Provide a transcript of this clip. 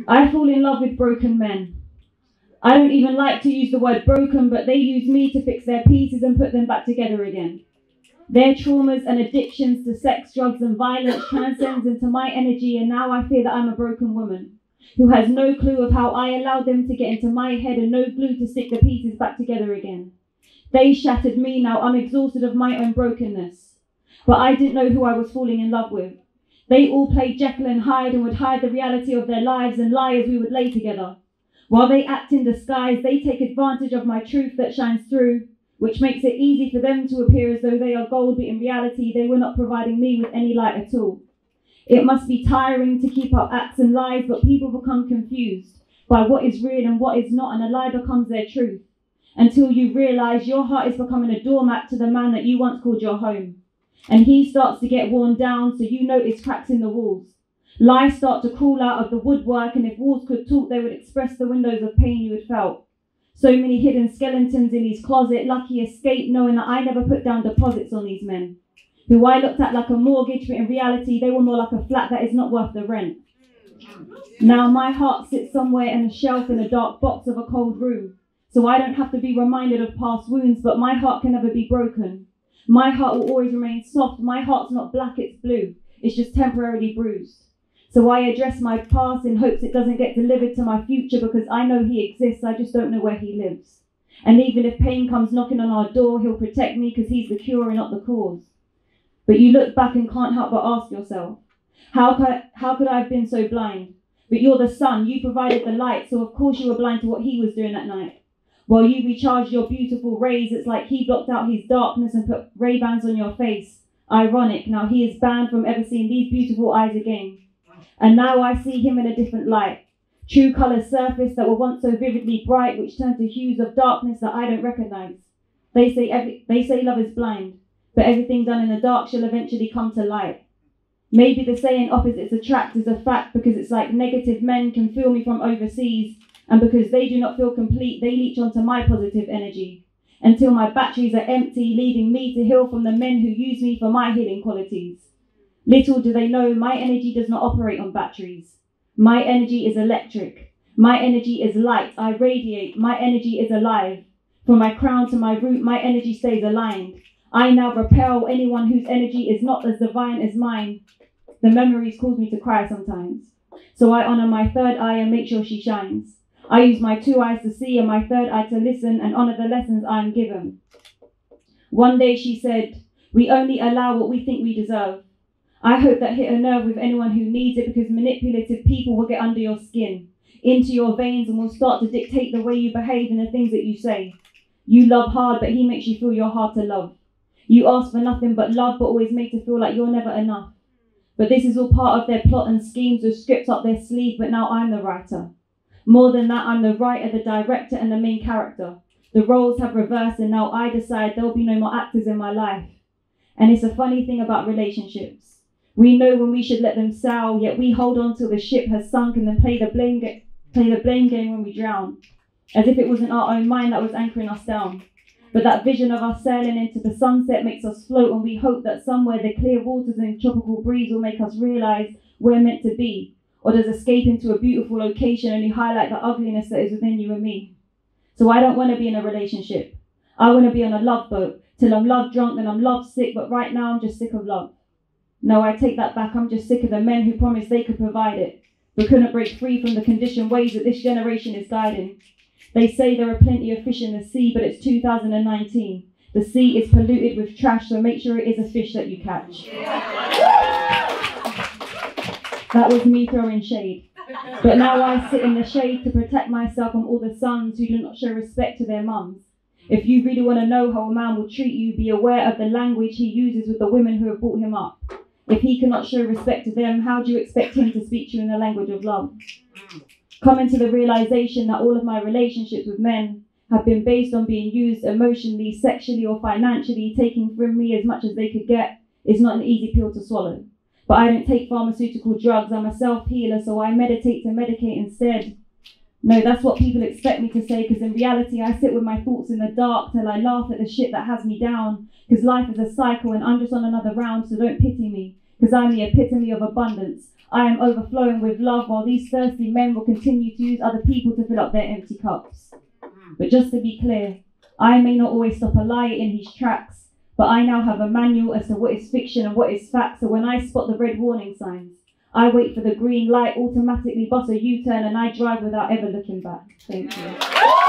I fall in love with broken men. I don't even like to use the word broken, but they use me to fix their pieces and put them back together again. Their traumas and addictions to sex, drugs and violence transcends into my energy, and now I fear that I'm a broken woman who has no clue of how I allowed them to get into my head and no glue to stick the pieces back together again. They shattered me, now I'm exhausted of my own brokenness. But I didn't know who I was falling in love with. They all played Jekyll and Hyde and would hide the reality of their lives and lie as we would lay together. While they act in disguise, they take advantage of my truth that shines through, which makes it easy for them to appear as though they are gold, but in reality, they were not providing me with any light at all. It must be tiring to keep up acts and lies, but people become confused by what is real and what is not, and a lie becomes their truth, until you realize your heart is becoming a doormat to the man that you once called your home. And he starts to get worn down, so you notice cracks in the walls. Lies start to crawl out of the woodwork, and if walls could talk, they would express the windows of pain you had felt. So many hidden skeletons in his closet, lucky escape knowing that I never put down deposits on these men, who I looked at like a mortgage, but in reality, they were more like a flat that is not worth the rent. Now my heart sits somewhere in a shelf in a dark box of a cold room, so I don't have to be reminded of past wounds, but my heart can never be broken. My heart will always remain soft. My heart's not black, it's blue. It's just temporarily bruised. So I address my past in hopes it doesn't get delivered to my future, because I know he exists, I just don't know where he lives. And even if pain comes knocking on our door, he'll protect me because he's the cure and not the cause. But you look back and can't help but ask yourself, how could I have been so blind? But you're the sun, you provided the light, so of course you were blind to what he was doing that night. While you recharged your beautiful rays, it's like he blocked out his darkness and put Ray-Bans on your face. Ironic, now he is banned from ever seeing these beautiful eyes again. And now I see him in a different light. True colours surface that were once so vividly bright, which turned to hues of darkness that I don't recognise. They say love is blind, but everything done in the dark shall eventually come to light. Maybe the saying opposites attract is a fact, because it's like negative men can feel me from overseas, and because they do not feel complete, they leech onto my positive energy, until my batteries are empty, leaving me to heal from the men who use me for my healing qualities. Little do they know, my energy does not operate on batteries. My energy is electric. My energy is light. I radiate. My energy is alive. From my crown to my root, my energy stays aligned. I now repel anyone whose energy is not as divine as mine. The memories cause me to cry sometimes. So I honour my third eye and make sure she shines. I use my two eyes to see and my third eye to listen and honour the lessons I am given. One day she said, "We only allow what we think we deserve." I hope that hit a nerve with anyone who needs it, because manipulative people will get under your skin, into your veins, and will start to dictate the way you behave and the things that you say. You love hard, but he makes you feel you're hard to love. You ask for nothing but love, but always made to feel like you're never enough. But this is all part of their plot and schemes with scripts up their sleeve, but now I'm the writer. More than that, I'm the writer, the director, and the main character. The roles have reversed, and now I decide there'll be no more actors in my life. And it's a funny thing about relationships. We know when we should let them sail, yet we hold on till the ship has sunk and then play the blame game when we drown, as if it wasn't our own mind that was anchoring us down. But that vision of us sailing into the sunset makes us float, and we hope that somewhere the clear waters and tropical breeze will make us realise we're meant to be. Or does escape into a beautiful location only highlight the ugliness that is within you and me? So I don't want to be in a relationship. I want to be on a love boat till I'm love drunk, then I'm love sick, but right now I'm just sick of love. No, I take that back. I'm just sick of the men who promised they could provide it, but couldn't break free from the conditioned ways that this generation is guiding. They say there are plenty of fish in the sea, but it's 2019. The sea is polluted with trash, so make sure it is a fish that you catch. That was me throwing shade. But now I sit in the shade to protect myself from all the sons who do not show respect to their mums. If you really want to know how a man will treat you, be aware of the language he uses with the women who have brought him up. If he cannot show respect to them, how do you expect him to speak to you in the language of love? Coming to the realization that all of my relationships with men have been based on being used emotionally, sexually, or financially, taking from me as much as they could get, is not an easy pill to swallow. But I don't take pharmaceutical drugs. I'm a self-healer, so I meditate to medicate instead. No, that's what people expect me to say, because in reality, I sit with my thoughts in the dark till I laugh at the shit that has me down, because life is a cycle and I'm just on another round, so don't pity me, because I'm the epitome of abundance. I am overflowing with love, while these thirsty men will continue to use other people to fill up their empty cups. But just to be clear, I may not always stop a liar in his tracks, but I now have a manual as to what is fiction and what is fact. So when I spot the red warning signs, I wait for the green light, automatically bust a U-turn, and I drive without ever looking back. Thank you.